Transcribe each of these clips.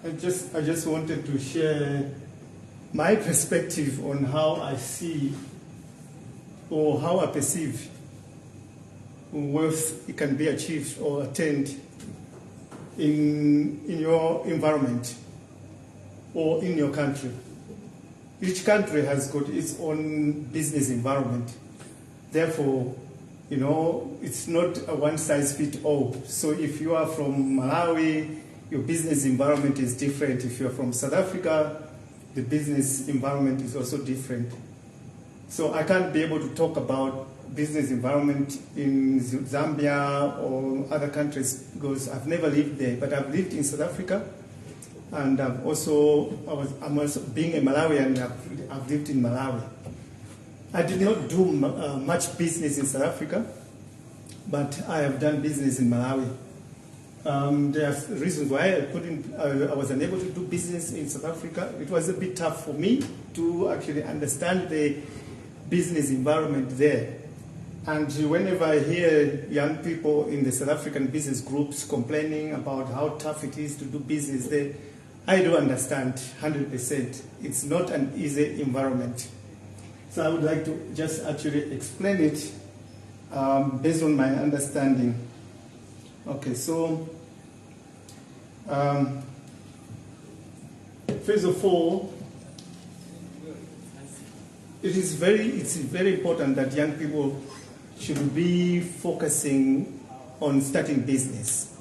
I just wanted to share my perspective on how I see or how I perceive wealth it can be achieved or attained in your environment or in your country. Each country has got its own business environment. Therefore, it's not a one-size-fits-all. So if you are from Malawi, your business environment is different. If you're from South Africa, the business environment is also different. So I can't be able to talk about business environment in Zambia or other countries because I've never lived there, but I've lived in South Africa, and I'm also being a Malawian, I've lived in Malawi. I did not do much business in South Africa, but I have done business in Malawi. There are reasons why I was unable to do business in South Africa. It was a bit tough for me to actually understand the business environment there. And whenever I hear young people in the South African business groups complaining about how tough it is to do business there, I do understand 100%. It's not an easy environment. So I would like to just actually explain it based on my understanding. Okay, so first of all, it's very important that young people should be focusing on starting business.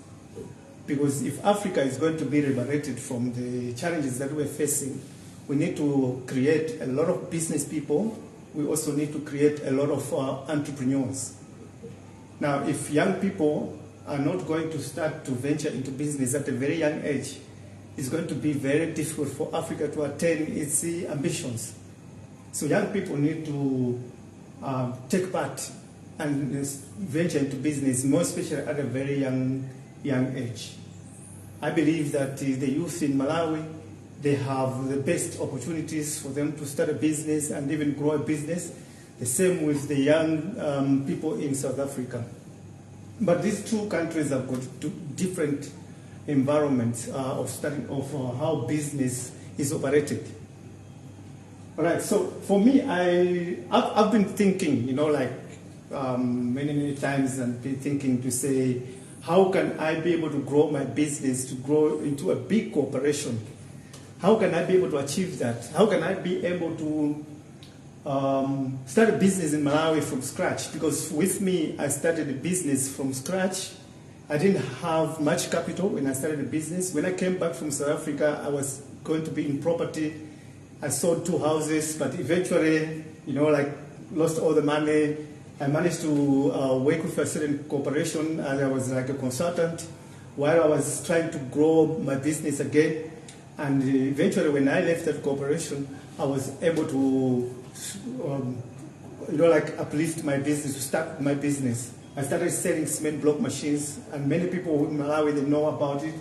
Because if Africa is going to be liberated from the challenges that we're facing, we need to create a lot of business people. We also need to create a lot of entrepreneurs. Now, if young people are not going to start to venture into business at a very young age, it's going to be very difficult for Africa to attain its ambitions. So young people need to take part and venture into business, more especially at a very young age. I believe that the youth in Malawi, they have the best opportunities for them to start a business and even grow a business. The same with the young people in South Africa. But these two countries have got two different environments of how business is operated. All right, so for me, I've been thinking, many times, and been thinking to say, how can I be able to grow my business to grow into a big corporation? How can I be able to achieve that? How can I be able to start a business in Malawi from scratch? Because with me, I started a business from scratch. I didn't have much capital when I started the business. When I came back from South Africa, I was going to be in property. I sold 2 houses, but eventually, lost all the money. I managed to work with a certain corporation, and I was like a consultant while I was trying to grow my business again. And eventually, when I left that corporation, I was able to, uplift my business, to start my business. I started selling cement block machines, and many people in Malawi, they know about it.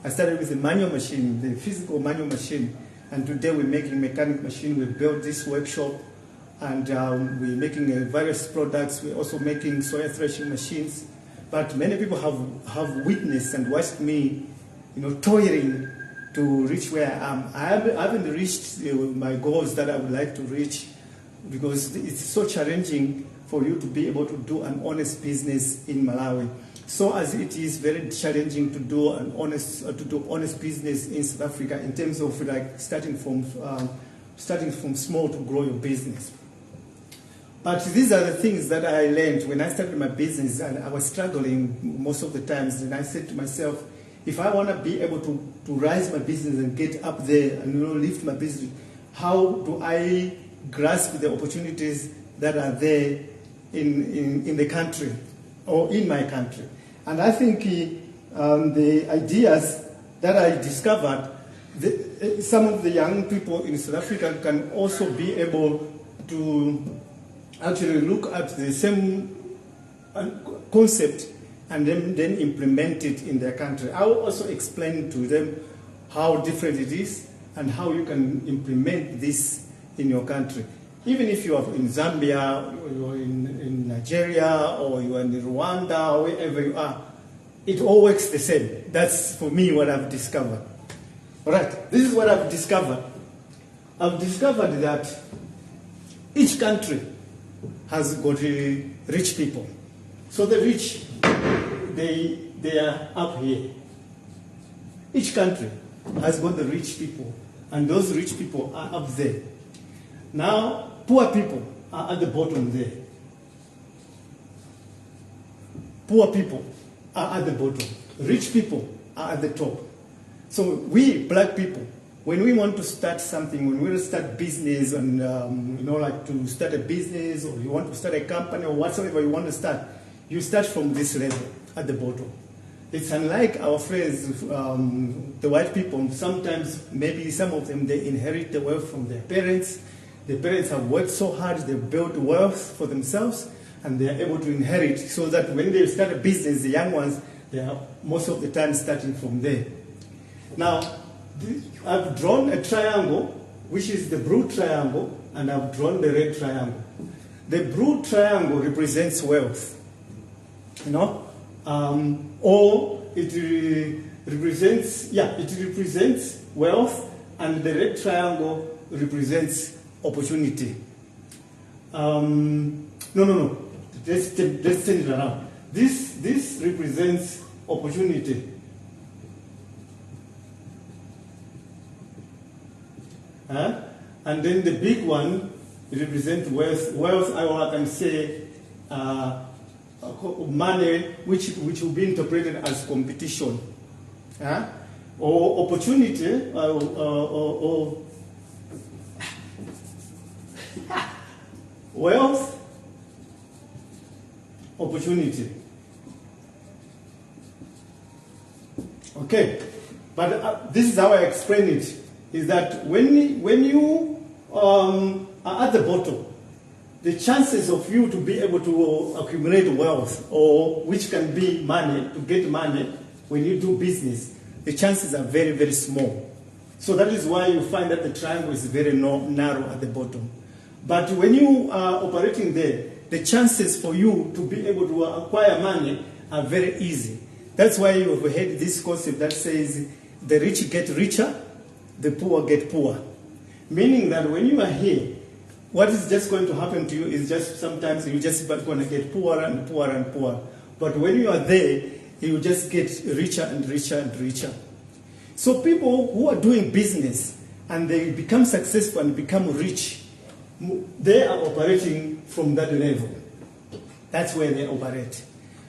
I started with the manual machine, the physical manual machine, and today we're making mechanic machine. We built this workshop, and we're making various products. We're also making soil threshing machines. But many people have witnessed and watched me, toiling to reach where I am. I haven't reached my goals that I would like to reach, because it's so challenging for you to be able to do an honest business in Malawi. So as it is very challenging to do honest business in South Africa in terms of starting from small to grow your business. But these are the things that I learned when I started my business, and I was struggling most of the times. And I said to myself, if I want to be able to rise my business and get up there and lift my business, how do I grasp the opportunities that are there in the country or in my country? And I think the ideas that I discovered, some of the young people in South Africa can also be able to actually look at the same concept and then implement it in their country. I will also explain to them how different it is and how you can implement this in your country. Even if you are in Zambia, or you're in Nigeria, or you are in Rwanda, or wherever you are, it all works the same. That's, for me, what I've discovered. All right, this is what I've discovered. I've discovered that each country has got rich people. So the rich, they are up here. Each country has got the rich people, and those rich people are up there. Now, poor people are at the bottom there. Poor people are at the bottom. Rich people are at the top. So we, black people, when we want to start something, when we want to start business and, like to start a business, or you want to start a company or whatsoever you want to start, you start from this level at the bottom. It's unlike our friends, the white people. Sometimes, maybe some of them, they inherit the wealth from their parents. The parents have worked so hard, they built wealth for themselves, and they are able to inherit, so that when they start a business, the young ones, they are most of the time starting from there. Now, I've drawn a triangle, which is the blue triangle, and I've drawn the red triangle. The blue triangle represents wealth, or it represents wealth, and the red triangle represents opportunity. No. Let's turn it around. This represents opportunity. And then the big one represents wealth. Wealth, I can say, money, which will be interpreted as competition, or opportunity, or wealth, opportunity. Okay, but this is how I explain it. Is that when you are at the bottom, the chances of you to be able to accumulate wealth, or which can be money, to get money when you do business, the chances are very, very small. So that is why you find that the triangle is very narrow at the bottom. But when you are operating there, the chances for you to be able to acquire money are very easy. That's why you have heard this concept that says the rich get richer, the poor get poor. Meaning that when you are here, what is just going to happen to you is just sometimes you just going to get poorer and poorer and poorer. But when you are there, you just get richer and richer and richer. So people who are doing business and they become successful and become rich, they are operating from that level. That's where they operate.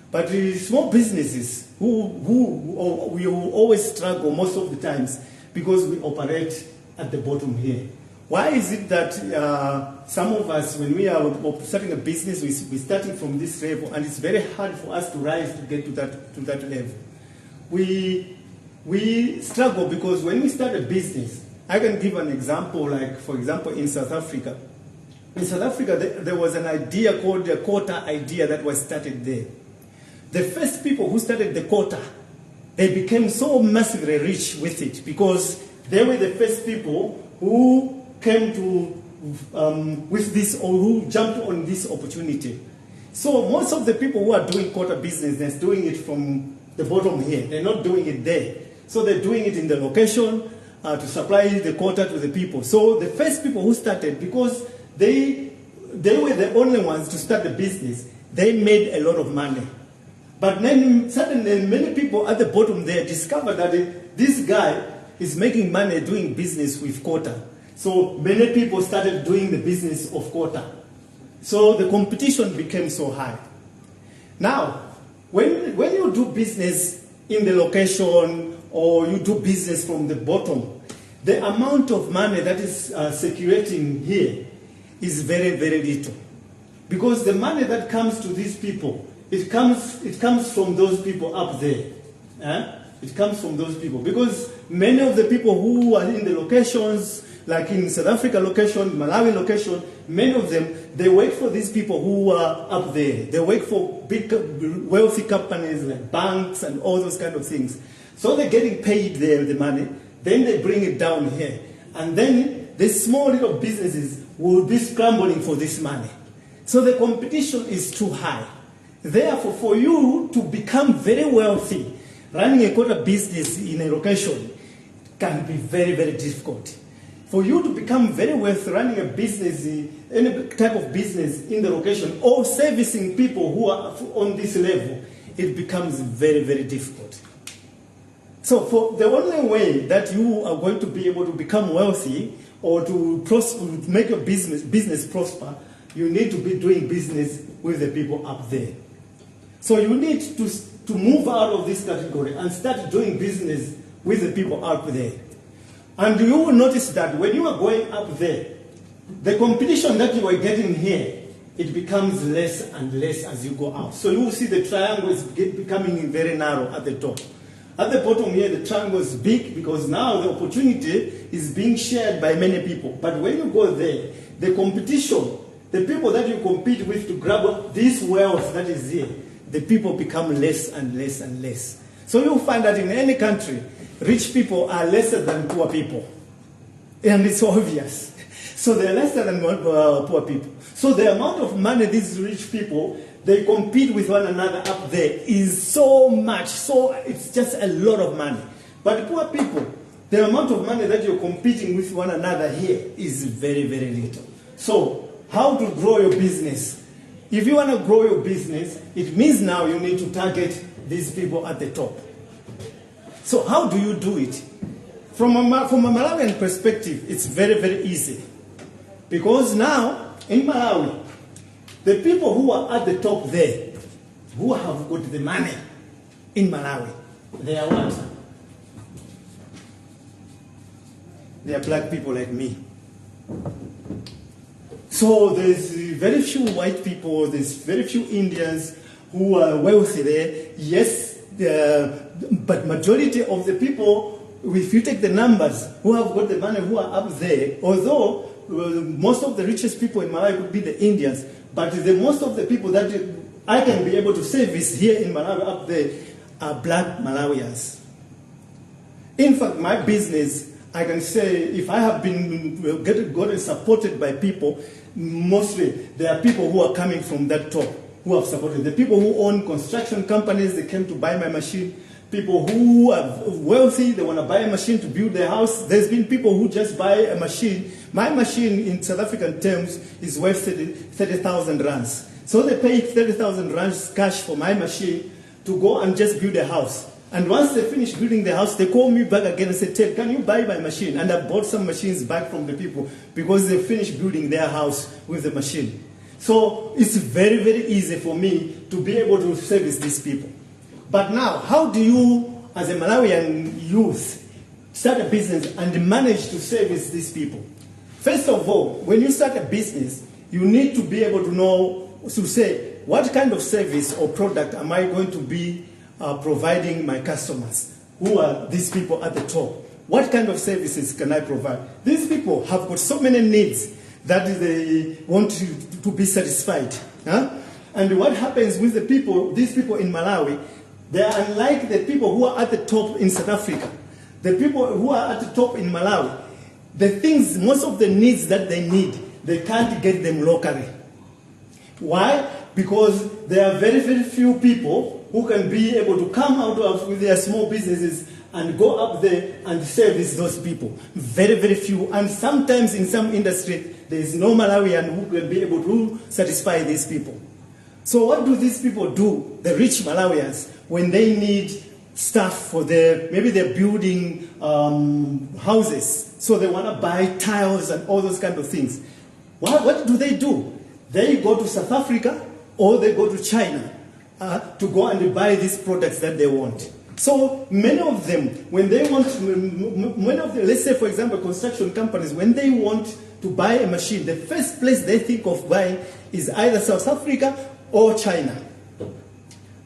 But the small businesses who we will always struggle most of the times because we operate at the bottom here. Why is it that some of us, when we are starting a business, we're starting from this level, and it's very hard for us to rise to get to that level? We struggle because when we start a business, I can give an example, like for example in South Africa. In South Africa, there was an idea called the quota idea that was started there. The first people who started the quota, they became so massively rich with it because they were the first people who came to with this, or who jumped on this opportunity. So most of the people who are doing quota business, they're doing it from the bottom here. They're not doing it there. So they're doing it in the location to supply the quota to the people. So the first people who started, because they were the only ones to start the business, they made a lot of money. But then suddenly many people at the bottom there discovered that this guy is making money doing business with quota. So many people started doing the business of quota. So the competition became so high. Now, when you do business in the location or you do business from the bottom, the amount of money that is circulating here is very, very little. Because the money that comes to these people, it comes from those people up there. It comes from those people. Because many of the people who are in the locations, like in South Africa location, Malawi location, many of them, they work for these people who are up there. They work for big, wealthy companies like banks and all those kind of things. So they're getting paid there, the money. Then they bring it down here. And then the small little businesses will be scrambling for this money. So the competition is too high. Therefore, for you to become very wealthy, running a quota business in a location can be very, very difficult. For you to become very wealthy running a business, any type of business in the location, or servicing people who are on this level, it becomes very, very difficult. So for the only way that you are going to be able to become wealthy or to prosper, to make your business prosper, you need to be doing business with the people up there. So you need to move out of this category and start doing business with the people up there. And you will notice that when you are going up there, the competition that you are getting here, it becomes less and less as you go out. So you will see the triangle is becoming very narrow at the top. At the bottom here, the triangle is big because now the opportunity is being shared by many people. But when you go there, the competition, the people that you compete with to grab this wealth that is here, the people become less and less and less. So you'll find that in any country, rich people are lesser than poor people. And it's obvious. So they're lesser than poor people. So the amount of money these rich people, they compete with one another up there is so much. So it's just a lot of money. But poor people, the amount of money that you're competing with one another here is very, very little. So how to grow your business? If you want to grow your business, it means now you need to target these people at the top. So how do you do it? From a Malawian perspective, it's very, very easy. Because now, in Malawi, the people who are at the top there, who have got the money in Malawi, they are what? They are black people like me. So there's very few white people, there's very few Indians who are wealthy there. Yes, but majority of the people, if you take the numbers, who have got the money, who are up there, although most of the richest people in Malawi could be the Indians, but most of the people that I can be able to service here in Malawi up there are black Malawians. In fact, my business, I can say, if I have been gotten supported by people, mostly there are people who are coming from that top who have supported. The people who own construction companies, they came to buy my machine. People who are wealthy, they want to buy a machine to build their house. There's been people who just buy a machine. My machine in South African terms is worth 30,000 rands. So they pay 30,000 rands cash for my machine to go and just build a house. And once they finish building the house, they call me back again and say, Ted, can you buy my machine? And I bought some machines back from the people because they finished building their house with the machine. So it's very, very easy for me to be able to service these people. But now, how do you, as a Malawian youth, start a business and manage to service these people? First of all, when you start a business, you need to be able to know, to say, what kind of service or product am I going to be providing my customers? Who are these people at the top? What kind of services can I provide? These people have got so many needs that they want to be satisfied. Huh? And what happens with the people, these people in Malawi, they are unlike the people who are at the top in South Africa. The people who are at the top in Malawi, the things, most of the needs that they need, they can't get them locally. Why? Because there are very, very few people who can be able to come out with their small businesses and go up there and service those people. Very, very few. And sometimes in some industry, there is no Malawian who can be able to satisfy these people. So what do these people do, the rich Malawians, when they need stuff for maybe they're building houses, so they want to buy tiles and all those kind of things. What do? They go to South Africa or they go to China to go and buy these products that they want. So many of them, when they want, let's say for example construction companies, when they want to buy a machine, the first place they think of buying is either South Africa or China.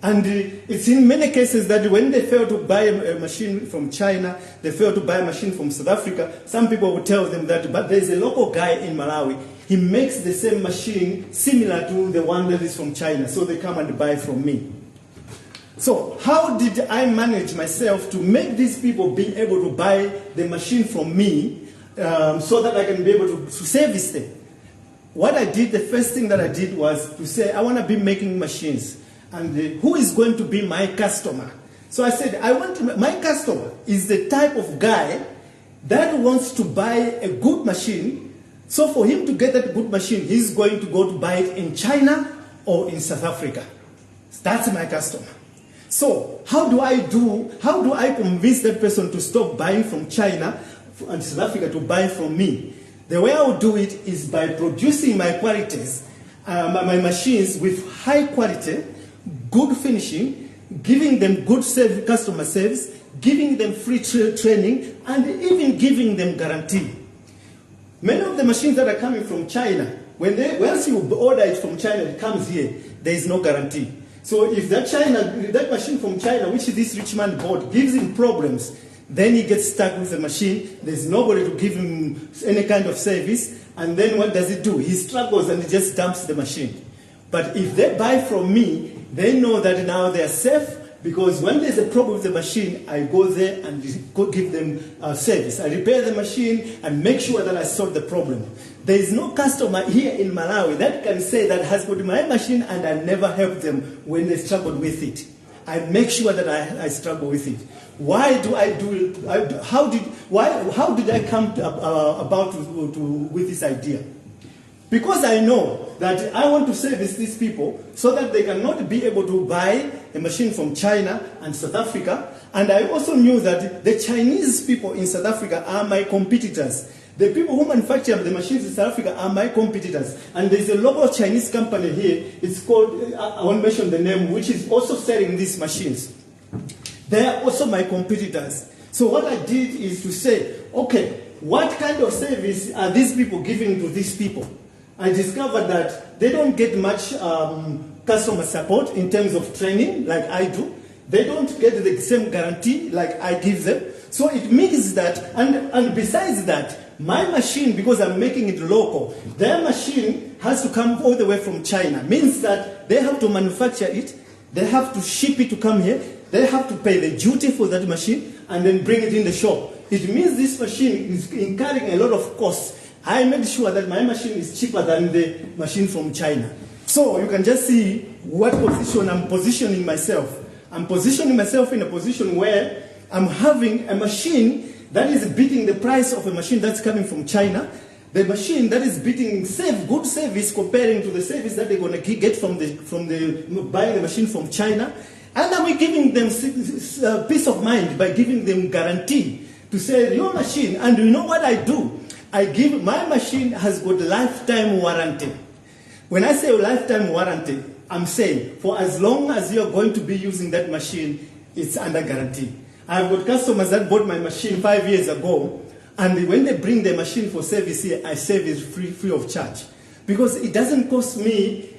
And it's in many cases that when they fail to buy a machine from China, they fail to buy a machine from South Africa, some people will tell them that, but there's a local guy in Malawi, he makes the same machine similar to the one that is from China, so they come and buy from me. So how did I manage myself to make these people be able to buy the machine from me so that I can be able to service them? What I did, the first thing that I did was to say, I want to be making machines. And who is going to be my customer? So I said, my customer is the type of guy that wants to buy a good machine. So for him to get that good machine, he's going to go to buy it in China or in South Africa. That's my customer. So how do I convince that person to stop buying from China and South Africa to buy from me? The way I would do it is by producing my qualities, my machines with high quality, good finishing, giving them good customer service, giving them free training, and even giving them guarantee. Many of the machines that are coming from China, once you order it from China, it comes here, there is no guarantee. So if that machine from China, which this rich man bought, gives him problems, then he gets stuck with the machine. There's nobody to give him any kind of service. And then what does he do? He struggles and he just dumps the machine. But if they buy from me, they know that now they are safe, because when there's a problem with the machine, I go there and give them service. I repair the machine and make sure that I solve the problem. There is no customer here in Malawi that can say that has got my machine and I never help them when they struggled with it. I make sure that I struggle with it. Why do I do it? How did I come with this idea? Because I know that I want to service these people so that they cannot be able to buy a machine from China and South Africa. And I also knew that the Chinese people in South Africa are my competitors. The people who manufacture the machines in South Africa are my competitors. And there's a local Chinese company here. It's called, I won't mention the name, which is also selling these machines. They are also my competitors. So what I did is to say, okay, what kind of service are these people giving to these people? I discovered that they don't get much customer support in terms of training like I do. They don't get the same guarantee like I give them. So it means that, and besides that, my machine, because I'm making it local, their machine has to come all the way from China. Means that they have to manufacture it, they have to ship it to come here, they have to pay the duty for that machine, and then bring it in the shop. It means this machine is incurring a lot of costs. I made sure that my machine is cheaper than the machine from China. So you can just see what position I'm positioning myself. I'm positioning myself in a position where I'm having a machine that is beating the price of a machine that's coming from China. The machine that is beating good service comparing to the service that they're going to get from buying the machine from China. And I'm giving them peace of mind by giving them guarantee to say your machine. And you know what I do? My machine has got lifetime warranty. When I say lifetime warranty, I'm saying for as long as you're going to be using that machine, it's under guarantee. I've got customers that bought my machine 5 years ago, and when they bring their machine for service here, I service free of charge. Because it doesn't cost me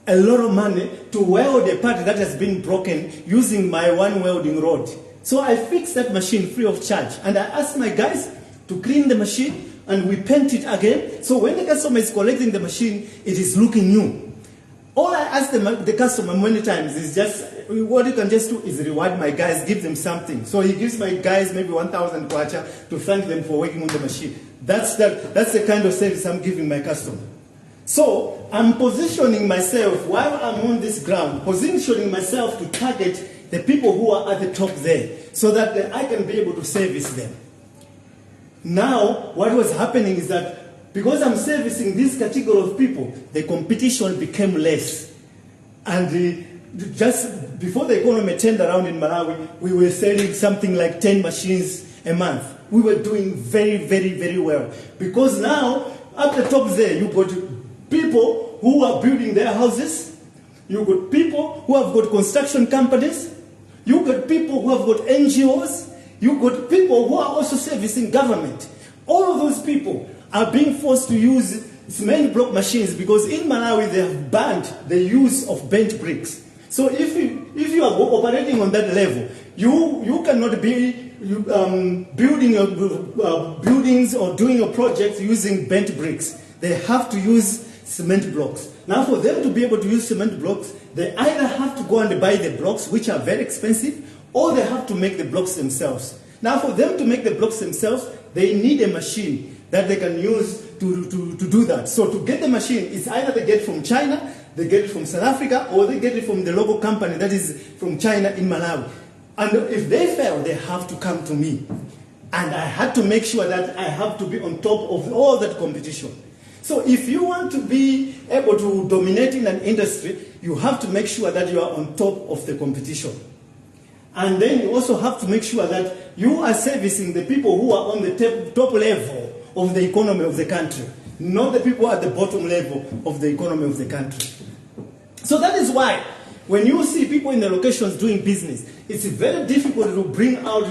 a lot of money to weld a part that has been broken using my one welding rod. So I fix that machine free of charge. And I ask my guys to clean the machine, and we paint it again. So when the customer is collecting the machine, it is looking new. All I ask the customer many times is just, what you can just do is reward my guys, give them something. So he gives my guys maybe 1,000 kwacha to thank them for working on the machine. That's the kind of service I'm giving my customer. So I'm positioning myself, while I'm on this ground, positioning myself to target the people who are at the top there, so that I can be able to service them. Now, what was happening is that because I'm servicing this category of people, the competition became less. And just before the economy turned around in Malawi, we were selling something like 10 machines a month. We were doing very, very, very well. Because now, at the top there, you've got people who are building their houses. You've got people who have got construction companies. You've got people who have got NGOs. You've got people who are also servicing government. All of those people are being forced to use cement block machines because in Malawi they have banned the use of bent bricks. So if you are operating on that level, you cannot be building your buildings or doing your projects using bent bricks. They have to use cement blocks. Now for them to be able to use cement blocks, they either have to go and buy the blocks, which are very expensive, or they have to make the blocks themselves. Now for them to make the blocks themselves, they need a machine that they can use to do that. So to get the machine, it's either they get it from China, they get it from South Africa, or they get it from the local company that is from China in Malawi. And if they fail, they have to come to me. And I had to make sure that I have to be on top of all that competition. So if you want to be able to dominate in an industry, you have to make sure that you are on top of the competition. And then you also have to make sure that you are servicing the people who are on the top level of the economy of the country, not the people at the bottom level of the economy of the country. So that is why when you see people in the locations doing business, it's very difficult to bring out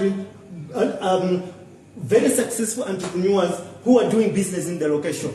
very successful entrepreneurs who are doing business in the location.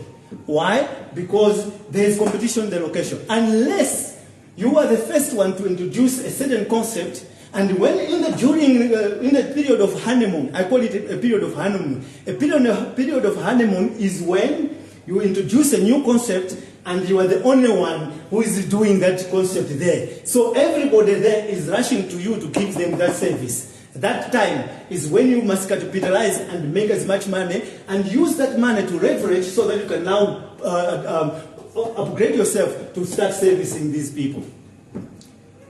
Why? Because there is competition in the location. Unless you are the first one to introduce a certain concept, and when in the period of honeymoon, I call it a period of honeymoon. A period of honeymoon is when you introduce a new concept and you are the only one who is doing that concept there. So everybody there is rushing to you to give them that service. That time is when you must capitalize and make as much money and use that money to leverage so that you can now upgrade yourself to start servicing these people.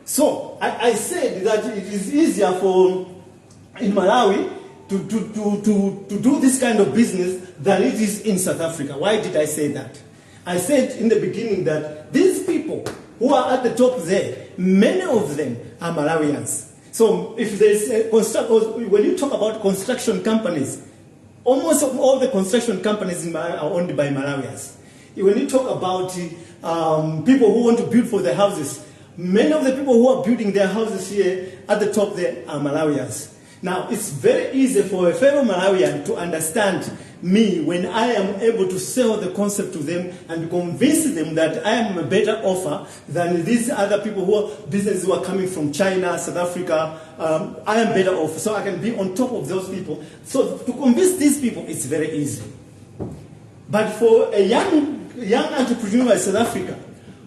So I said that it is easier in Malawi to do this kind of business than it is in South Africa. Why did I say that? I said in the beginning that these people who are at the top there, many of them are Malawians. So if there is when you talk about construction companies, almost all the construction companies in Malawi are owned by Malawians. When you talk about people who want to build for their houses, many of the people who are building their houses here at the top there are Malawians. Now, it's very easy for a fellow Malawian to understand me when I am able to sell the concept to them and convince them that I am a better offer than these other people businesses who are coming from China, South Africa. I am better off, so I can be on top of those people. So to convince these people, it's very easy. But for a young entrepreneur in South Africa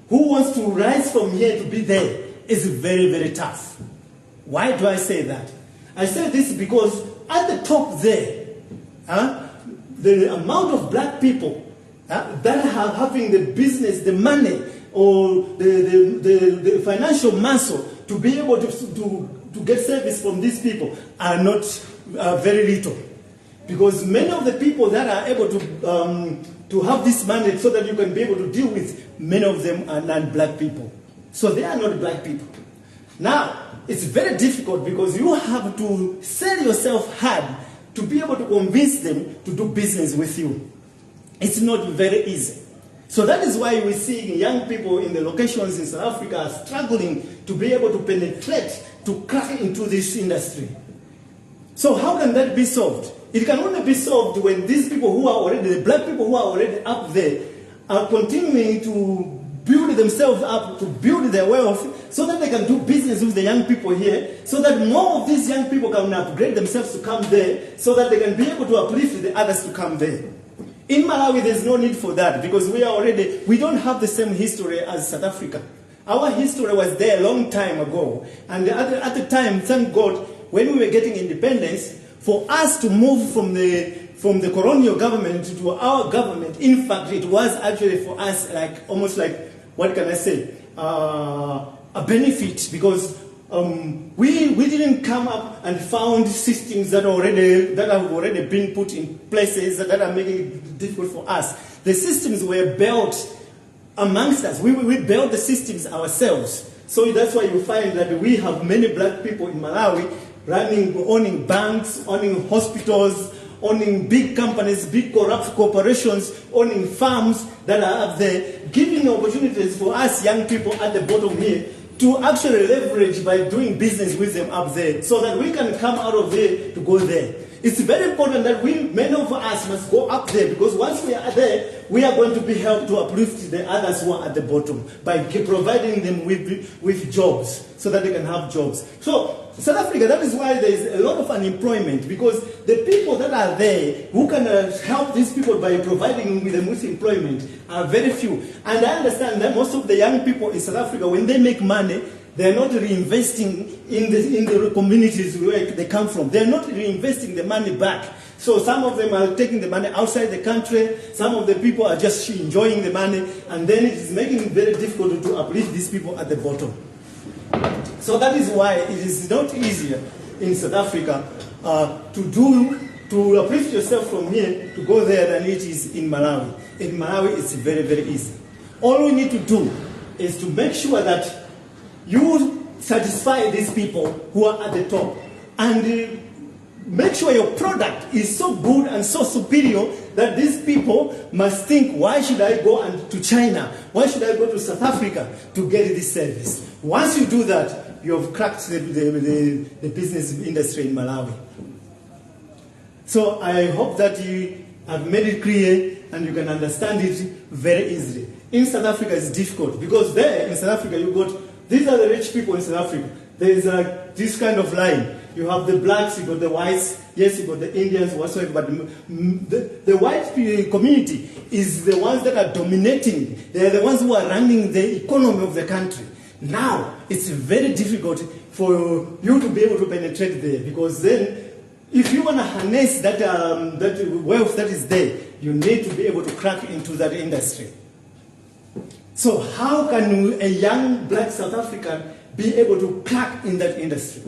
who wants to rise from here to be there, it's very, very tough. Why do I say that? I say this because at the top there, the amount of black people that are having the business, the money, or the financial muscle to be able to get service from these people are not very little. Because many of the people that are able to have this money so that you can be able to deal with, many of them are non-black people. So they are not black people. Now, it's very difficult because you have to sell yourself hard to be able to convince them to do business with you. It's not very easy. So that is why we're seeing young people in the locations in South Africa are struggling to be able to penetrate, to crack into this industry. So how can that be solved? It can only be solved when these people who are already, the black people who are already up there, are continuing to build themselves up, to build their wealth, so that they can do business with the young people here, so that more of these young people can upgrade themselves to come there, so that they can be able to uplift the others to come there. In Malawi, there's no need for that, because we don't have the same history as South Africa. Our history was there a long time ago, and at the time, thank God, when we were getting independence, for us to move from the colonial government to our government, in fact, it was actually for us almost like, what can I say, a benefit, because we didn't come up and found systems that have already been put in places that are making it difficult for us. The systems were built amongst us. We built the systems ourselves. So that's why you find that we have many black people in Malawi owning banks, owning hospitals, owning big companies, big corrupt corporations, owning farms that are up there, giving opportunities for us young people at the bottom here to actually leverage by doing business with them up there, so that we can come out of there to go there. It's very important that many of us must go up there, because once we are there, we are going to be helped to uplift the others who are at the bottom by providing them with jobs, so that they can have jobs. So South Africa, that is why there is a lot of unemployment, because the people that are there who can help these people by providing them with employment are very few. And I understand that most of the young people in South Africa, when they make money, they're not reinvesting in the communities where they come from. They're not reinvesting the money back. So some of them are taking the money outside the country. Some of the people are just enjoying the money. And then it is making it very difficult to uplift these people at the bottom. So that is why it is not easier in South Africa to to uplift yourself from here to go there than it is in Malawi. In Malawi, it's very, very easy. All we need to do is to make sure that you satisfy these people who are at the top, and make sure your product is so good and so superior that these people must think, why should I go to China? Why should I go to South Africa to get this service? Once you do that, you have cracked the business industry in Malawi. So I hope that you have made it clear and you can understand it very easily. In South Africa, it's difficult because there in South Africa, these are the rich people in South Africa. There is this kind of line. You have the blacks, you got the whites, yes, you got the Indians, whatsoever, but the white community is the ones that are dominating. They are the ones who are running the economy of the country. Now, it's very difficult for you to be able to penetrate there, because then, if you want to harness that wealth that is there, you need to be able to crack into that industry. So how can a young black South African be able to crack in that industry?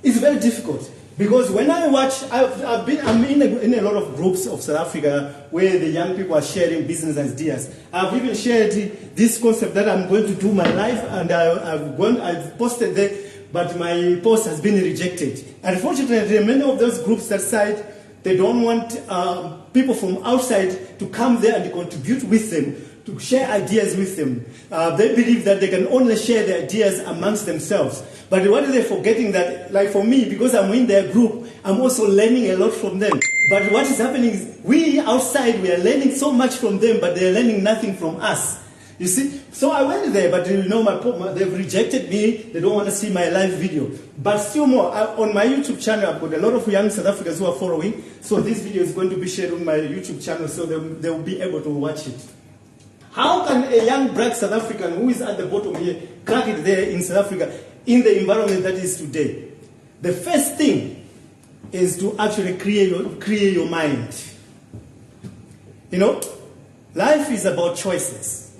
It's very difficult, because when I watch, I'm in a lot of groups of South Africa where the young people are sharing business ideas. I've even shared this concept that I'm going to do my life, and I've posted there, but my post has been rejected. Unfortunately, many of those groups that side, they don't want people from outside to come there and contribute with them, to share ideas with them. They believe that they can only share their ideas amongst themselves. But what are they forgetting? That, like for me, because I'm in their group, I'm also learning a lot from them. But what is happening is, we outside, we are learning so much from them, but they're learning nothing from us. You see? So I went there, but they've rejected me. They don't want to see my live video. But still more, on my YouTube channel, I've got a lot of young South Africans who are following. So this video is going to be shared on my YouTube channel, so they will be able to watch it. How can a young black South African who is at the bottom here crack it there in South Africa in the environment that is today? The first thing is to actually clear your mind. You know, life is about choices.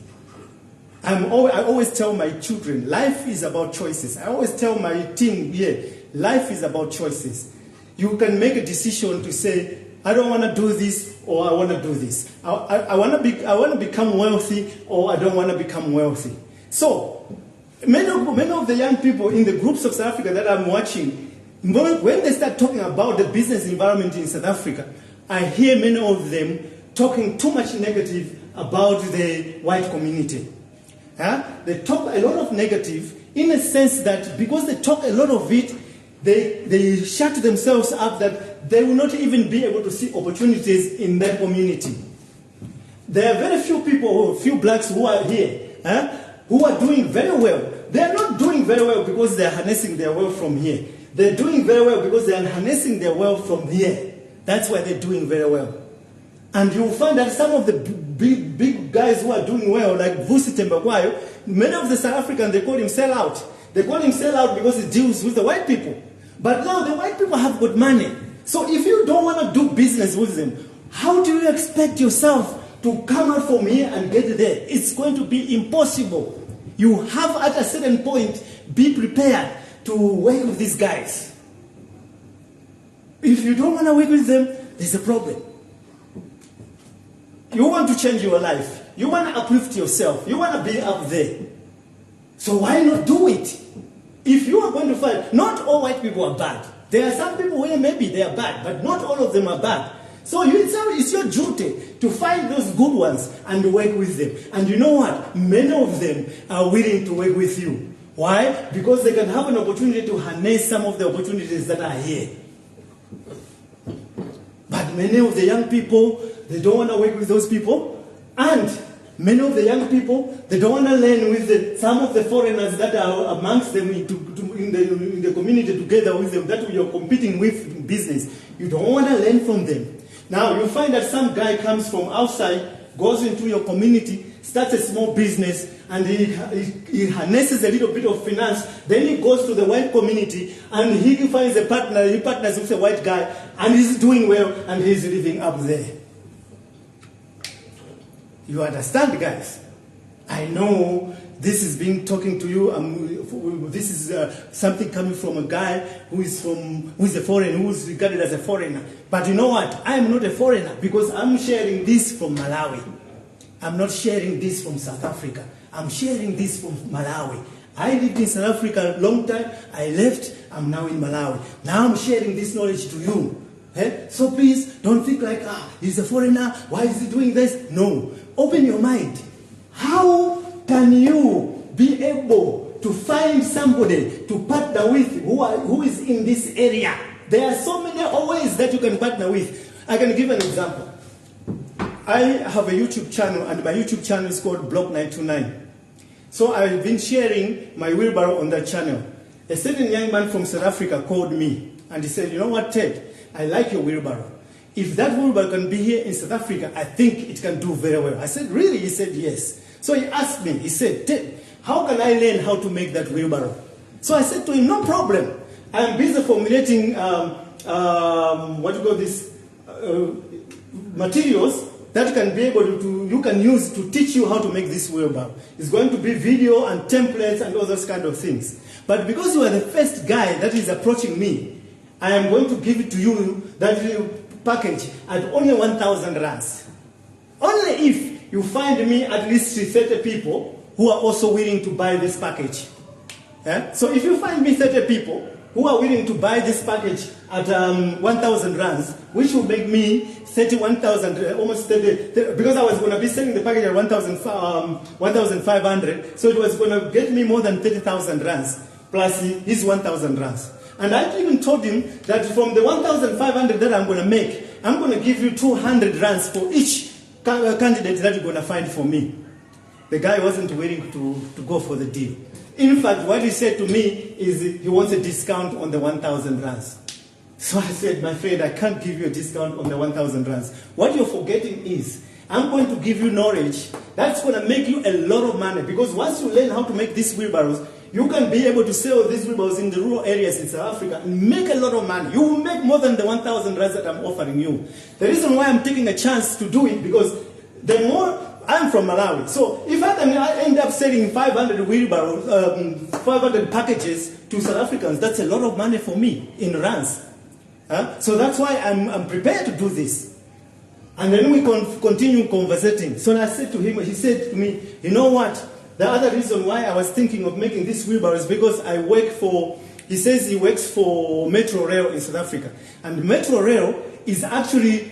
I always tell my children, life is about choices. I always tell my team here, life is about choices. You can make a decision to say, I don't want to do this, or I want to do this. I want to become wealthy, or I don't want to become wealthy. So, many of the young people in the groups of South Africa that I'm watching, when they start talking about the business environment in South Africa, I hear many of them talking too much negative about the white community. They talk a lot of negative, in a sense that because they talk a lot of it, they shut themselves up, that they will not even be able to see opportunities in their community. There are very few people, few blacks who are here, who are doing very well. They are not doing very well because they are harnessing their wealth from here. They're doing very well because they are harnessing their wealth from here. That's why they're doing very well. And you'll find that some of the big guys who are doing well, like Vusi Tembakwayo, many of the South Africans, they call him sellout. They call him sellout because he deals with the white people. But now the white people have got money. So if you don't want to do business with them, how do you expect yourself to come out from here and get there? It's going to be impossible. You have at a certain point, be prepared to work with these guys. If you don't want to work with them, there's a problem. You want to change your life. You want to uplift yourself. You want to be up there. So why not do it? If you are going to find, not all white people are bad. There are some people where maybe they are bad, but not all of them are bad. So it's your duty to find those good ones and work with them. And you know what? Many of them are willing to work with you. Why? Because they can have an opportunity to harness some of the opportunities that are here. But many of the young people, they don't want to work with those people. And many of the young people, they don't want to learn with some of the foreigners that are amongst them in the community together with them, that you're competing with in business. You don't want to learn from them. Now, you find that some guy comes from outside, goes into your community, starts a small business, and he harnesses a little bit of finance. Then he goes to the white community, and he finds a partner, he partners with a white guy, and he's doing well, and he's living up there. You understand, guys? I know this is being talking to you. This is something coming from a guy who is a foreigner, who is regarded as a foreigner. But you know what? I am not a foreigner because I'm sharing this from Malawi. I'm not sharing this from South Africa. I'm sharing this from Malawi. I lived in South Africa a long time. I left. I'm now in Malawi. Now I'm sharing this knowledge to you. So please don't think like, he's a foreigner. Why is he doing this? No. Open your mind. How can you be able to find somebody to partner with who is in this area? There are so many ways that you can partner with. I can give an example. I have a YouTube channel, and my YouTube channel is called Block 929. So I've been sharing my wheelbarrow on that channel. A certain young man from South Africa called me, and he said, you know what, Ted? I like your wheelbarrow. If that wheelbarrow can be here in South Africa, I think it can do very well. I said, really? He said, yes. So he asked me, he said, Ted, how can I learn how to make that wheelbarrow? So I said to him, no problem. I'm busy formulating, materials that can be able you can use to teach you how to make this wheelbarrow. It's going to be video and templates and all those kind of things. But because you are the first guy that is approaching me, I am going to give it to you, that package, at only 1,000 rands. Only if you find me at least 30 people who are also willing to buy this package. Yeah? So if you find me 30 people who are willing to buy this package at 1,000 rands, which will make me 31,000, almost 30, because I was going to be selling the package at 1,500, so it was going to get me more than 30,000 rands, plus his 1,000 rands. And I even told him that from the 1,500 that I'm going to make, I'm going to give you 200 rands for each candidate that you're going to find for me. The guy wasn't willing to go for the deal. In fact, what he said to me is he wants a discount on the 1,000 rands. So I said, my friend, I can't give you a discount on the 1,000 rands. What you're forgetting is, I'm going to give you knowledge that's going to make you a lot of money. Because once you learn how to make these wheelbarrows, you can be able to sell these wheelbarrows in the rural areas in South Africa and make a lot of money. You will make more than the 1,000 rands that I'm offering you. The reason why I'm taking a chance to do it, because the more I'm from Malawi, so if I end up selling 500 wheelbarrows, 500 packages to South Africans, that's a lot of money for me in rands. So that's why I'm prepared to do this. And then we continue conversating. So I said to him, he said to me, you know what? The other reason why I was thinking of making this wheelbarrow is because I work for, he says he works for Metro Rail in South Africa. And Metro Rail is actually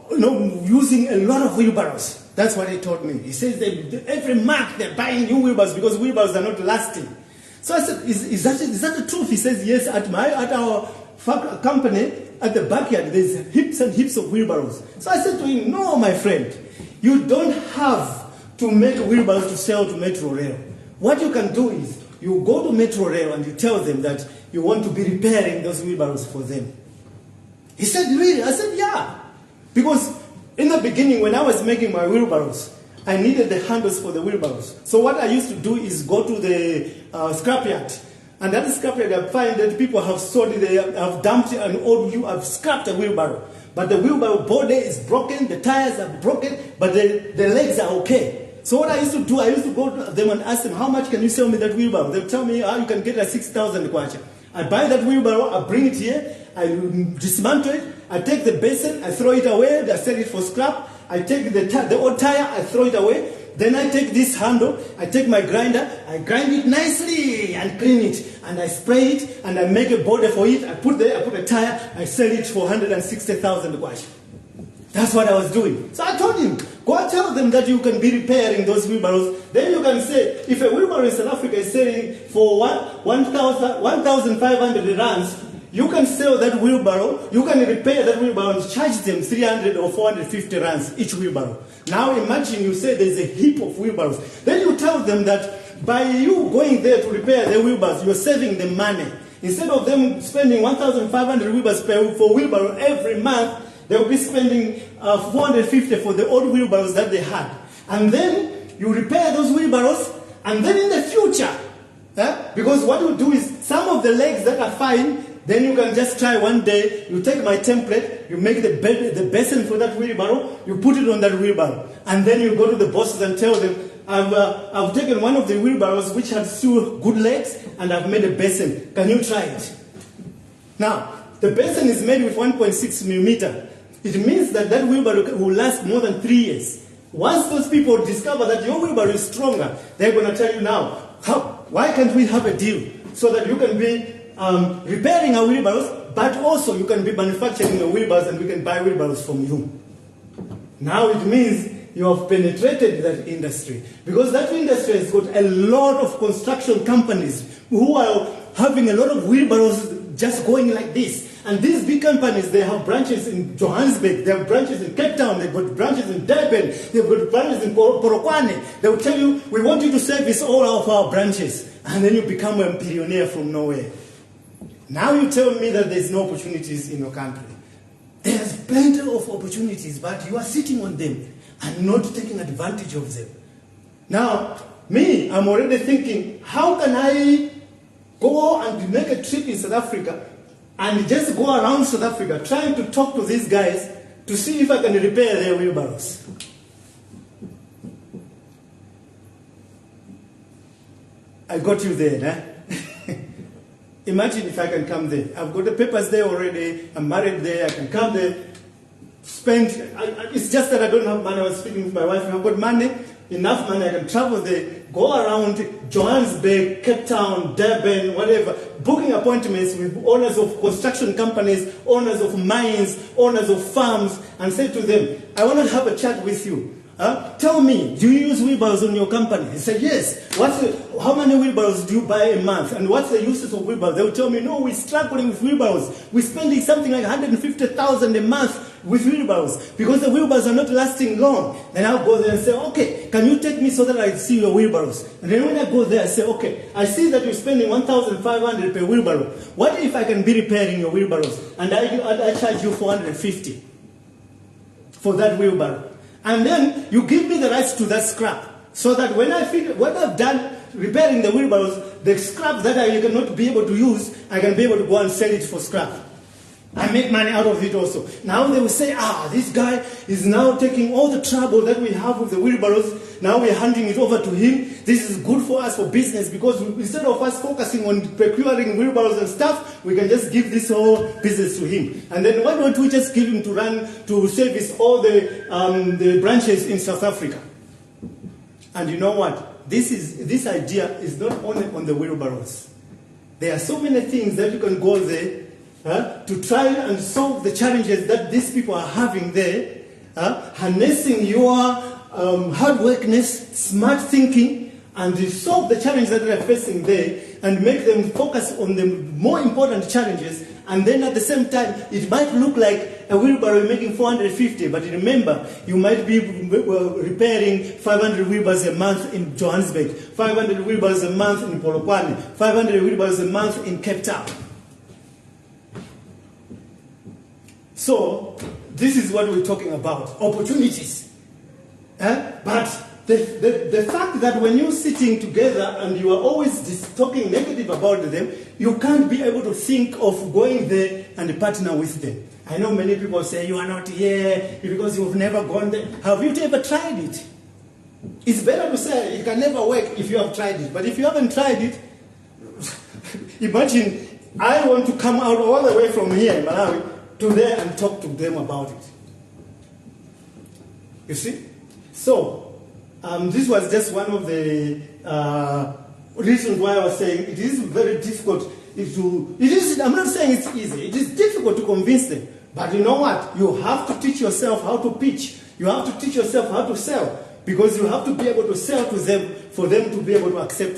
using a lot of wheelbarrows. That's what he told me. He says every month they're buying new wheelbarrows because wheelbarrows are not lasting. So I said, is that the truth? He says, yes, at our company, at the backyard, there's heaps and heaps of wheelbarrows. So I said to him, no, my friend, you don't have to make wheelbarrows to sell to Metro Rail. What you can do is, you go to Metro Rail and you tell them that you want to be repairing those wheelbarrows for them. He said, really? I said, yeah. Because in the beginning, when I was making my wheelbarrows, I needed the handles for the wheelbarrows. So what I used to do is go to the scrapyard. And at the scrapyard, I find that people have sold it, they have dumped an old have scrapped a wheelbarrow. But the wheelbarrow body is broken, the tires are broken, but the legs are okay. So what I used to do, I used to go to them and ask them, how much can you sell me that wheelbarrow? They'll tell me, you can get 6,000 kwacha. I buy that wheelbarrow, I bring it here, I dismantle it, I take the basin, I throw it away, I sell it for scrap, I take the old tire, I throw it away, then I take this handle, I take my grinder, I grind it nicely and clean it, and I spray it, and I make a body for it, I put a tire, I sell it for 160,000 kwacha. That's what I was doing. So I told him, go and tell them that you can be repairing those wheelbarrows. Then you can say, if a wheelbarrow in South Africa is selling for 1,500 rands, you can sell that wheelbarrow, you can repair that wheelbarrow and charge them 300 or 450 rands each wheelbarrow. Now imagine you say there's a heap of wheelbarrows. Then you tell them that by you going there to repair the wheelbarrows, you're saving them money. Instead of them spending 1,500 wheelbarrows for wheelbarrow every month, they'll be spending 450 for the old wheelbarrows that they had. And then you repair those wheelbarrows, and then in the future, because what you do is some of the legs that are fine, then you can just try one day, you take my template, you make the basin for that wheelbarrow, you put it on that wheelbarrow. And then you go to the bosses and tell them, I've taken one of the wheelbarrows which had two good legs and I've made a basin. Can you try it? Now, the basin is made with 1.6 millimeter. It means that that wheelbarrow will last more than 3 years. Once those people discover that your wheelbarrow is stronger, they're going to tell you now, why can't we have a deal so that you can be repairing our wheelbarrows, but also you can be manufacturing your wheelbarrows and we can buy wheelbarrows from you. Now it means you have penetrated that industry, because that industry has got a lot of construction companies who are having a lot of wheelbarrows just going like this. And these big companies, they have branches in Johannesburg, they have branches in Cape Town, they've got branches in Durban, they've got branches in Polokwane. They will tell you, we want you to service all of our branches. And then you become a billionaire from nowhere. Now you tell me that there's no opportunities in your country. There's plenty of opportunities, but you are sitting on them and not taking advantage of them. Now, me, I'm already thinking, how can I go and make a trip in South Africa and just go around South Africa trying to talk to these guys to see if I can repair their wheelbarrows? I got you there, huh? Imagine if I can come there. I've got the papers there already. I'm married there. I can come there. It's just that I don't have money. I was speaking with my wife. If I've got money, enough money, I can travel there, go around Johannesburg, Cape Town, Durban, whatever, booking appointments with owners of construction companies, owners of mines, owners of farms, and say to them, I want to have a chat with you. Tell me, do you use wheelbarrows on your company? He said, yes. How many wheelbarrows do you buy a month? And what's the uses of wheelbarrows? They will tell me, no, we're struggling with wheelbarrows. We're spending something like 150,000 a month with wheelbarrows because the wheelbarrows are not lasting long. Then I'll go there and say, okay, can you take me so that I see your wheelbarrows? And then when I go there, I say, okay, I see that you're spending 1,500 per wheelbarrow. What if I can be repairing your wheelbarrows? And I charge you 450 for that wheelbarrow. And then you give me the rights to that scrap, so that when I figure what I've done repairing the wheelbarrows, the scrap that I cannot be able to use, I can be able to go and sell it for scrap. I make money out of it also. Now they will say, this guy is now taking all the trouble that we have with the wheelbarrows, now we're handing it over to him. This is good for us for business, because instead of us focusing on procuring wheelbarrows and stuff, we can just give this whole business to him. And then why don't we just give him to service all the branches in South Africa? And you know what? This idea is not only on the wheelbarrows. There are so many things that you can go there to try and solve the challenges that these people are having there, harnessing your hard workness, smart thinking, and solve the challenges that they're facing there and make them focus on the more important challenges. And then at the same time, it might look like a wheelbarrow making 450, but remember, you might be repairing 500 wheelbarrows a month in Johannesburg, 500 wheelbarrows a month in Polokwane, 500 wheelbarrows a month in Cape Town. So, this is what we're talking about, opportunities. But the fact that when you're sitting together and you are always talking negative about them, you can't be able to think of going there and partner with them. I know many people say, you are not here because you've never gone there. Have you ever tried it? It's better to say it can never work if you have tried it. But if you haven't tried it, imagine I want to come out all the way from here in Malawi to there and talk to them about it. You see? So, this was just one of the reasons why I was saying it is very difficult. I'm not saying it's easy. It is difficult to convince them. But you know what? You have to teach yourself how to pitch. You have to teach yourself how to sell. Because you have to be able to sell to them for them to be able to accept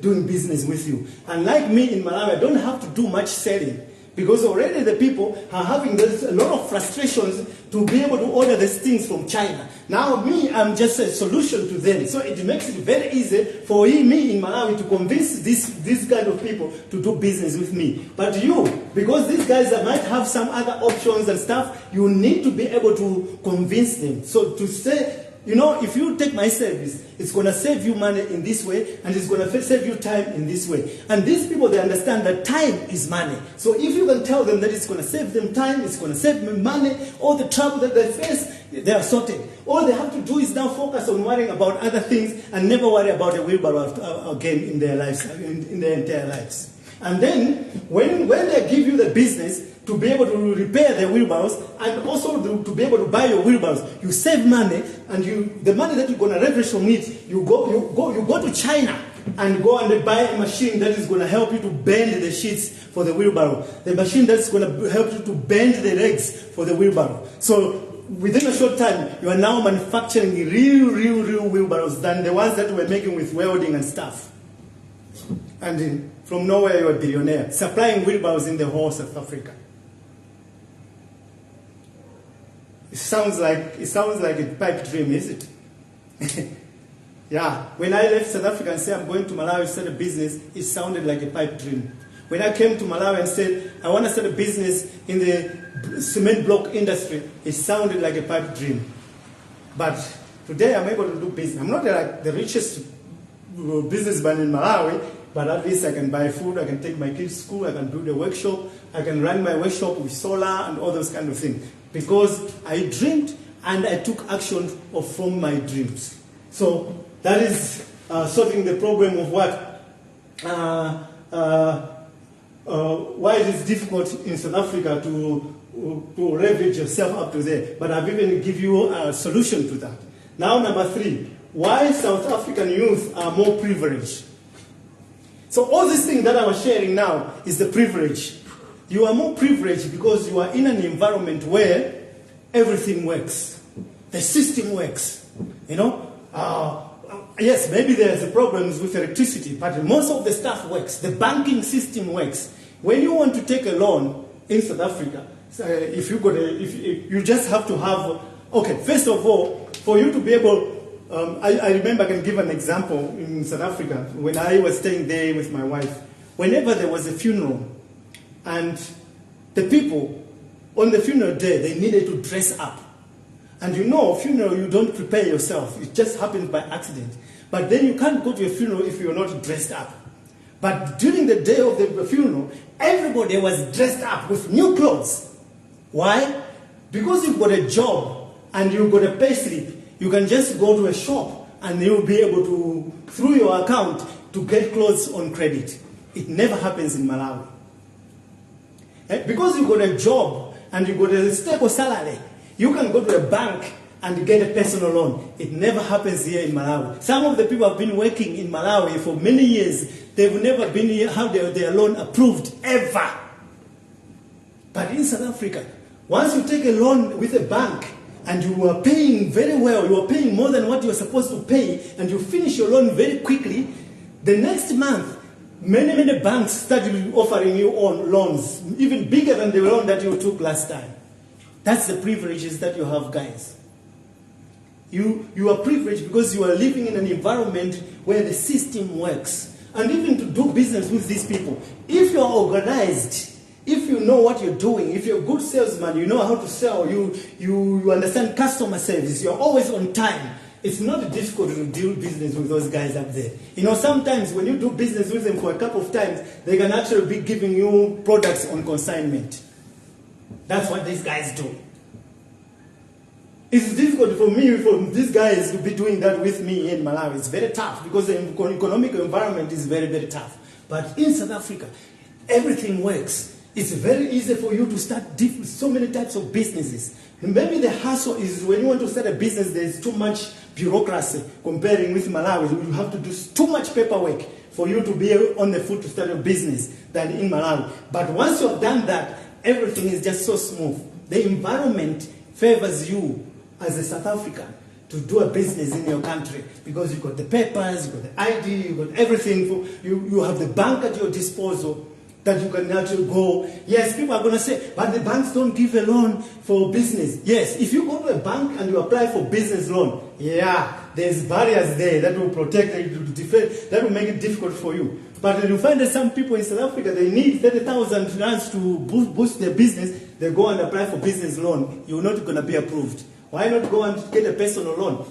doing business with you. And like me in Malawi, I don't have to do much selling. Because already the people are having a lot of frustrations to be able to order these things from China. Now me, I'm just a solution to them. So it makes it very easy for me in Malawi to convince these kind of people to do business with me. But you, because these guys might have some other options and stuff, you need to be able to convince them. So to say, you know, if you take my service, it's going to save you money in this way, and it's going to save you time in this way. And these people, they understand that time is money. So if you can tell them that it's going to save them time, it's going to save them money, all the trouble that they face, they are sorted. All they have to do is now focus on worrying about other things and never worry about a wheelbarrow again in their lives, in their entire lives. And then, when they give you the business to be able to repair their wheelbarrows and also to be able to buy your wheelbarrows, you save money, and the money that you're going to leverage from it, you go to China and go and buy a machine that is going to help you to bend the sheets for the wheelbarrow, the machine that's going to help you to bend the legs for the wheelbarrow. So within a short time, you are now manufacturing real wheelbarrows than the ones that we're making with welding and stuff. And from nowhere, you're a billionaire, supplying wheelbarrows in the whole South Africa. It sounds like a pipe dream, is it? Yeah. When I left South Africa and said I'm going to Malawi to start a business, it sounded like a pipe dream. When I came to Malawi and said I want to start a business in the cement block industry, it sounded like a pipe dream. But today I'm able to do business. I'm not like the richest businessman in Malawi, but at least I can buy food, I can take my kids to school, I can build a workshop, I can run my workshop with solar and all those kind of things. Because I dreamed and I took action from my dreams. So that is solving the problem of what? Why it is difficult in South Africa to leverage yourself up to there. But I've even give you a solution to that. Now, number 3, why South African youth are more privileged. So all these things that I was sharing now is the privilege. You are more privileged because you are in an environment where everything works. The system works. You know? Yes, maybe there's problems with electricity, but most of the stuff works. The banking system works. When you want to take a loan in South Africa, if you just have to have, okay, first of all, for you to be able, I remember I can give an example in South Africa when I was staying there with my wife. Whenever there was a funeral, and the people on the funeral day, they needed to dress up. And you know, funeral, you don't prepare yourself. It just happens by accident. But then you can't go to a funeral if you're not dressed up. But during the day of the funeral, everybody was dressed up with new clothes. Why? Because you've got a job and you've got a pay slip, you can just go to a shop and you'll be able to, through your account, to get clothes on credit. It never happens in Malawi. Because you've got a job and you've got a stable salary, you can go to a bank and get a personal loan. It never happens here in Malawi. Some of the people have been working in Malawi for many years. They've never been here, had their loan approved, ever. But in South Africa, once you take a loan with a bank and you are paying very well, you are paying more than what you are supposed to pay, and you finish your loan very quickly, the next month, many banks started offering you loans, even bigger than the loan that you took last time. That's the privileges that you have, guys. You are privileged because you are living in an environment where the system works. And even to do business with these people, if you are organized, if you know what you're doing, if you're a good salesman, you know how to sell, you understand customer service, you're always on time, it's not difficult to do business with those guys up there. You know, sometimes when you do business with them for a couple of times, they can actually be giving you products on consignment. That's what these guys do. It's difficult for me, for these guys to be doing that with me in Malawi. It's very tough because the economic environment is very tough. But in South Africa, everything works. It's very easy for you to start so many types of businesses. And maybe the hassle is when you want to start a business, there's too much bureaucracy comparing with Malawi. You have to do too much paperwork for you to be on the foot to start a business than in Malawi. But once you've done that, everything is just so smooth. The environment favors you as a South African to do a business in your country because you've got the papers, you've got the ID, you've got everything. You have the bank at your disposal that you can actually go. Yes, people are going to say, but the banks don't give a loan for business. Yes, if you go to a bank and you apply for business loan, yeah, there's barriers there that will protect and that will make it difficult for you. But you find that some people in South Africa, they need 30,000 rands to boost their business. They go and apply for business loan. You're not going to be approved. Why not go and get a personal loan?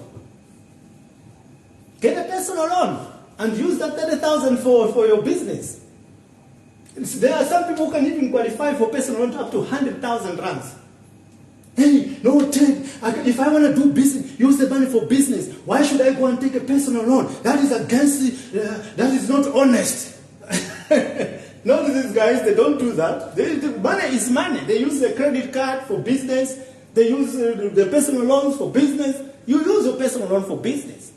personal loan and use that 30,000 for your business. There are some people who can even qualify for personal loan up to 100,000 rands. Hey, no, Ted, if I want to do business, use the money for business, why should I go and take a personal loan? That is against, that is not honest. Not these guys, they don't do that. The money is money. They use the credit card for business. They use the personal loans for business. You use your personal loan for business.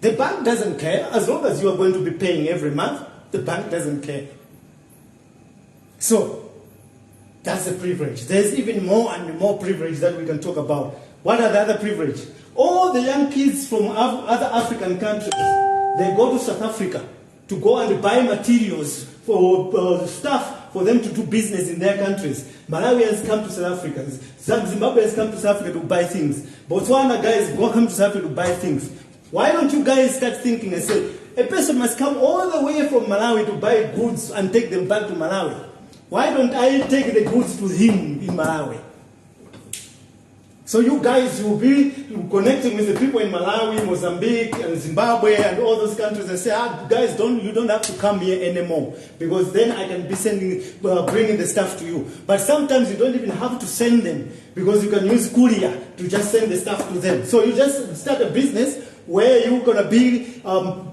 The bank doesn't care. As long as you are going to be paying every month, the bank doesn't care. So, that's a privilege. There's even more and more privilege that we can talk about. What are the other privilege? All the young kids from other African countries, they go to South Africa to go and buy materials for stuff for them to do business in their countries. Malawians come to South Africa. Zimbabweans come to South Africa to buy things. Botswana guys come to South Africa to buy things. Why don't you guys start thinking and say, a person must come all the way from Malawi to buy goods and take them back to Malawi? Why don't I take the goods to him in Malawi? So you guys will be connecting with the people in Malawi, Mozambique, and Zimbabwe, and all those countries, and say, guys, you don't have to come here anymore, because then I can be bringing the stuff to you. But sometimes you don't even have to send them, because you can use courier to just send the stuff to them. So you just start a business where you're going to be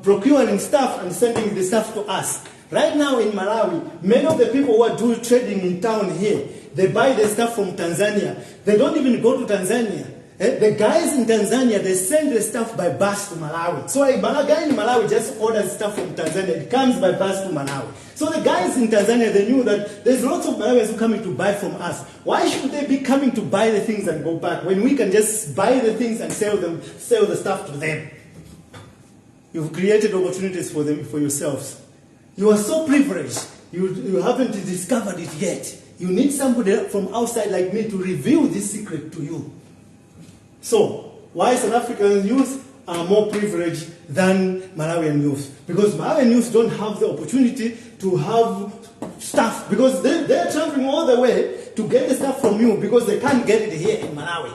procuring stuff and sending the stuff to us. Right now in Malawi, many of the people who are doing trading in town here, they buy the stuff from Tanzania. They don't even go to Tanzania. The guys in Tanzania, they send the stuff by bus to Malawi. So a guy in Malawi just orders stuff from Tanzania. It comes by bus to Malawi. So the guys in Tanzania, they knew that there's lots of Malawians who are coming to buy from us. Why should they be coming to buy the things and go back when we can just buy the things and sell the stuff to them? You've created opportunities for them, for yourselves. You are so privileged. You haven't discovered it yet. You need somebody from outside like me to reveal this secret to you. So, why South African youth are more privileged than Malawian youth? Because Malawian youth don't have the opportunity to have stuff, because they're traveling all the way to get the stuff from you because they can't get it here in Malawi.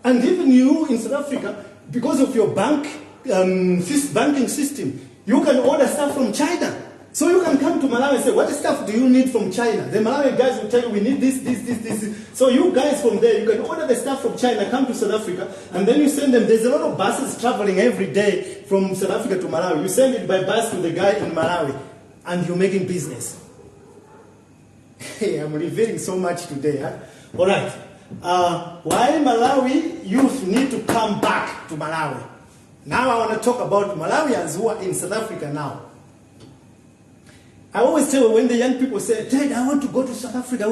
And even you in South Africa, because of your banking system, you can order stuff from China. So you can come to Malawi and say, what stuff do you need from China? The Malawian guys will tell you, we need this. So you guys from there, you can order the stuff from China, come to South Africa, and then you send them. There's a lot of buses traveling every day from South Africa to Malawi. You send it by bus to the guy in Malawi, and you're making business. Hey, I'm revealing so much today. Huh? All right. Why Malawi youth need to come back to Malawi? Now I want to talk about Malawians who are in South Africa now. I always tell when the young people say, Ted, I want to go to South Africa,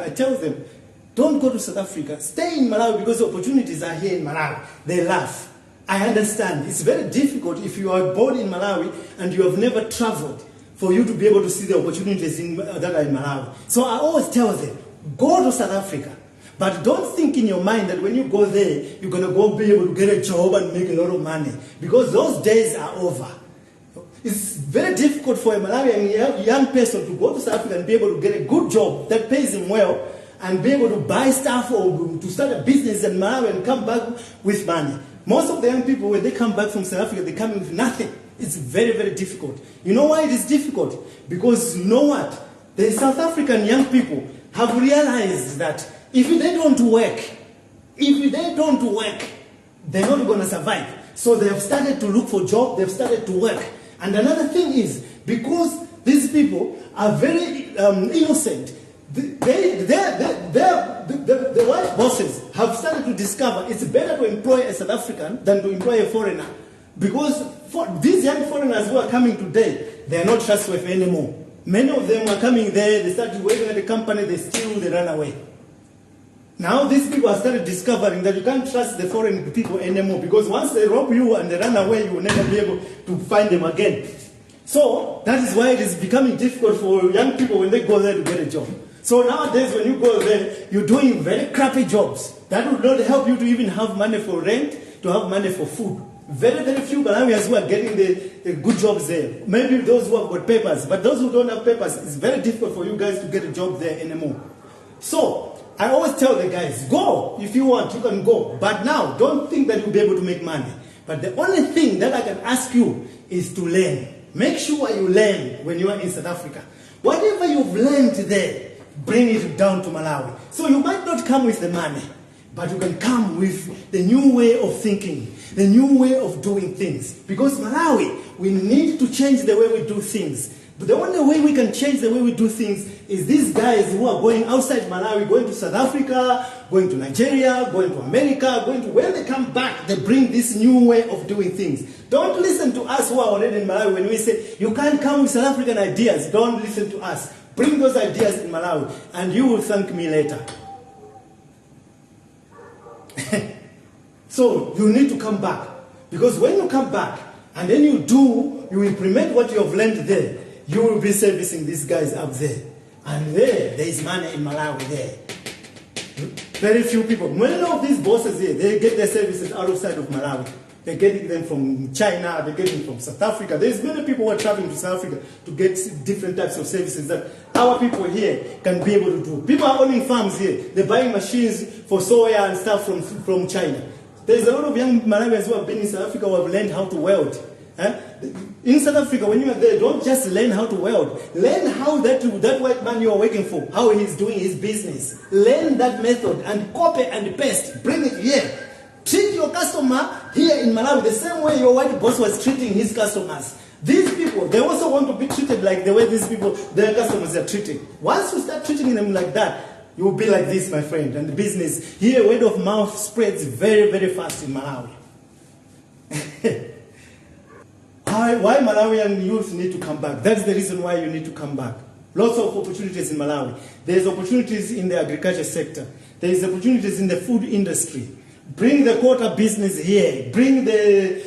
I tell them, don't go to South Africa. Stay in Malawi because the opportunities are here in Malawi. They laugh. I understand. It's very difficult if you are born in Malawi and you have never traveled for you to be able to see the opportunities that are in Malawi. So I always tell them, go to South Africa. But don't think in your mind that when you go there, you're going to go be able to get a job and make a lot of money. Because those days are over. It's very difficult for a Malawian young person to go to South Africa and be able to get a good job that pays him well and be able to buy stuff or to start a business in Malawi and come back with money. Most of the young people, when they come back from South Africa, they come with nothing. It's very, very difficult. You know why it is difficult? Because you know what? The South African young people have realized that if they don't work, they're not going to survive. So they have started to look for jobs, they've started to work. And another thing is, because these people are very innocent, the white bosses have started to discover it's better to employ a South African than to employ a foreigner. Because these young foreigners who are coming today, they are not trustworthy anymore. Many of them are coming there, they start working at the company, they steal, they run away. Now these people have started discovering that you can't trust the foreign people anymore, because once they rob you and they run away, you will never be able to find them again. So that is why it is becoming difficult for young people when they go there to get a job. So nowadays when you go there, you're doing very crappy jobs. That would not help you to even have money for rent, to have money for food. Very, very few Malawians who are getting the good jobs there. Maybe those who have got papers, but those who don't have papers, it's very difficult for you guys to get a job there anymore. So I always tell the guys, go. If you want, you can go. But now, don't think that you'll be able to make money. But the only thing that I can ask you is to learn. Make sure you learn when you are in South Africa. Whatever you've learned there, bring it down to Malawi. So you might not come with the money, but you can come with the new way of thinking, the new way of doing things. Because Malawi, we need to change the way we do things. But the only way we can change the way we do things is these guys who are going outside Malawi, going to South Africa, going to Nigeria, going to America, when they come back, they bring this new way of doing things. Don't listen to us who are already in Malawi when we say, you can't come with South African ideas. Don't listen to us. Bring those ideas in Malawi, and you will thank me later. So you need to come back. Because when you come back, and then you implement what you have learned there, you will be servicing these guys up there. And there is money in Malawi there. Very few people. Many of these bosses here, they get their services outside of Malawi. They're getting them from China, they're getting them from South Africa. There's many people who are traveling to South Africa to get different types of services that our people here can be able to do. People are owning farms here. They're buying machines for soya and stuff from China. There's a lot of young Malawians who have been in South Africa who have learned how to weld. In South Africa, when you are there, don't just learn how to weld. Learn how that white man you are working for, how he's doing his business. Learn that method and copy and paste. Bring it here. Treat your customer here in Malawi the same way your white boss was treating his customers. These people, they also want to be treated like the way these people, their customers are treated. Once you start treating them like that, you will be like this, my friend. And the business here, word of mouth spreads very, very fast in Malawi. Why Malawian youth need to come back? That's the reason why you need to come back. Lots of opportunities in Malawi. There's opportunities in the agriculture sector. There's opportunities in the food industry. Bring the quota business here. Bring the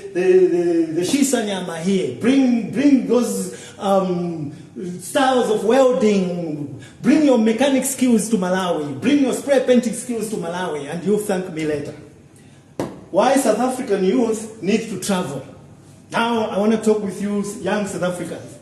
shisanyama here. Bring those styles of welding. Bring your mechanic skills to Malawi. Bring your spray painting skills to Malawi, and you'll thank me later. Why South African youth need to travel? Now I want to talk with you, young South Africans.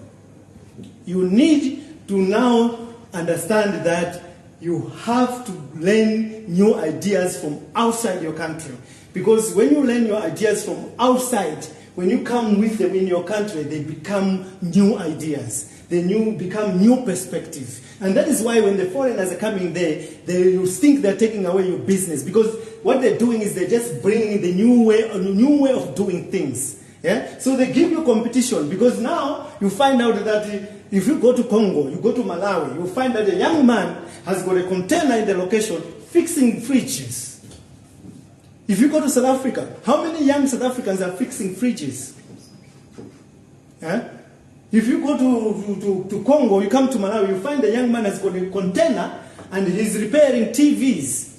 You need to now understand that you have to learn new ideas from outside your country. Because when you learn your ideas from outside, when you come with them in your country, they become new ideas. They become new perspectives. And that is why when the foreigners are coming there, you think they're taking away your business. Because what they're doing is they're just bringing the new way of doing things. Yeah? So they give you competition, because now you find out that if you go to Congo, you go to Malawi, you find that a young man has got a container in the location fixing fridges. If you go to South Africa, how many young South Africans are fixing fridges? Yeah? If you go to Congo, you come to Malawi, you find the young man has got a container and he's repairing TVs.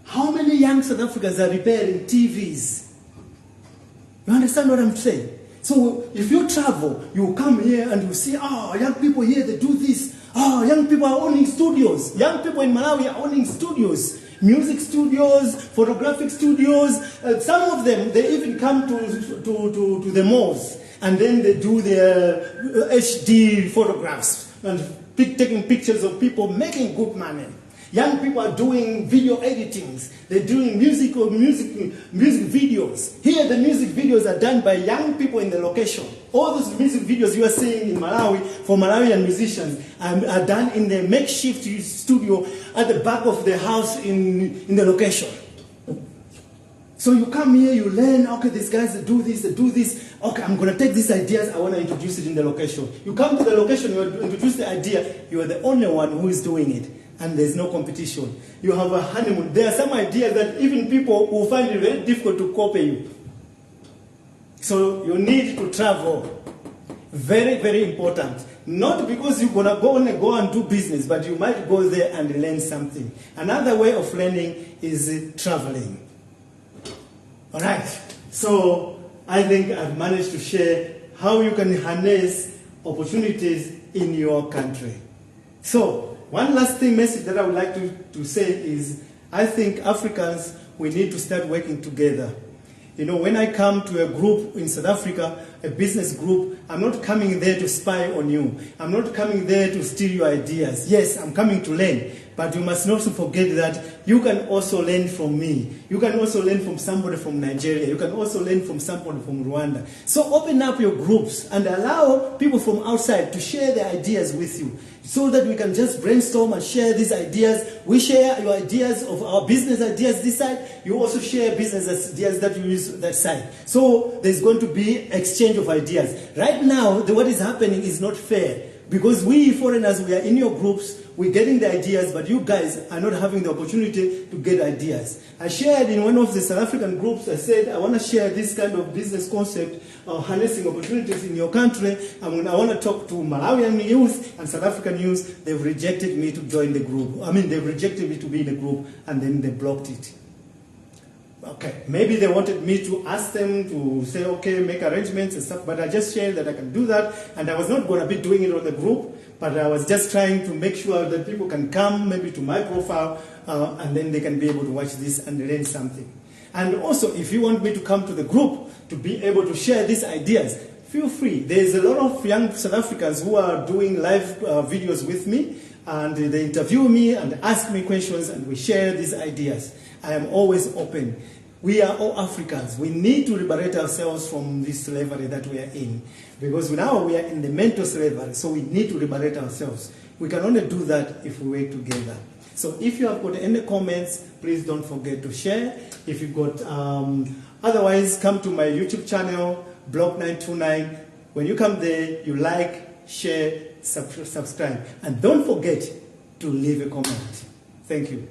How many young South Africans are repairing TVs? You understand what I'm saying? So if you travel, you come here and you see, young people here, they do this. Young people are owning studios. Young people in Malawi are owning studios. Music studios, photographic studios. Some of them, they even come to the malls. And then they do their HD photographs and taking pictures of people making good money. Young people are doing video editings. They're doing music videos. Here the music videos are done by young people in the location. All those music videos you are seeing in Malawi for Malawian musicians are done in the makeshift studio at the back of the house in the location. So you come here, you learn, okay, these guys do this. Okay, I'm going to take these ideas, I want to introduce it in the location. You come to the location, you introduce the idea, you are the only one who is doing it. And there's no competition. You have a honeymoon. There are some ideas that even people will find it very difficult to copy you. So you need to travel. Very, very important. Not because you're going to go and do business, but you might go there and learn something. Another way of learning is traveling. All right. So I think I've managed to share how you can harness opportunities in your country. So one last message that I would like to say is, I think Africans, we need to start working together. You know, when I come to a group in South Africa, a business group, I'm not coming there to spy on you. I'm not coming there to steal your ideas. Yes, I'm coming to learn. But you must not forget that you can also learn from me. You can also learn from somebody from Nigeria. You can also learn from somebody from Rwanda. So open up your groups and allow people from outside to share their ideas with you, so that we can just brainstorm and share these ideas. We share your ideas of our business ideas this side. You also share business ideas that you use that side. So there's going to be exchange of ideas. Right now, what is happening is not fair. Because we foreigners, we are in your groups, we're getting the ideas, but you guys are not having the opportunity to get ideas. I shared in one of the South African groups, I said, I want to share this kind of business concept of harnessing opportunities in your country. I want to talk to Malawian youth and South African youth. They've rejected me to join the group. They've rejected me to be in the group, and then they blocked it. Okay, maybe they wanted me to ask them to say, okay, make arrangements and stuff, but I just shared that I can do that, and I was not going to be doing it on the group, but I was just trying to make sure that people can come maybe to my profile, and then they can be able to watch this and learn something. And also, if you want me to come to the group to be able to share these ideas, feel free. There's a lot of young South Africans who are doing live videos with me, and they interview me and ask me questions, and we share these ideas. I am always open. We are all Africans. We need to liberate ourselves from this slavery that we are in. Because now we are in the mental slavery, so we need to liberate ourselves. We can only do that if we work together. So if you have got any comments, please don't forget to share. If you've got, otherwise, come to my YouTube channel, Block929. When you come there, you like, share, subscribe. And don't forget to leave a comment. Thank you.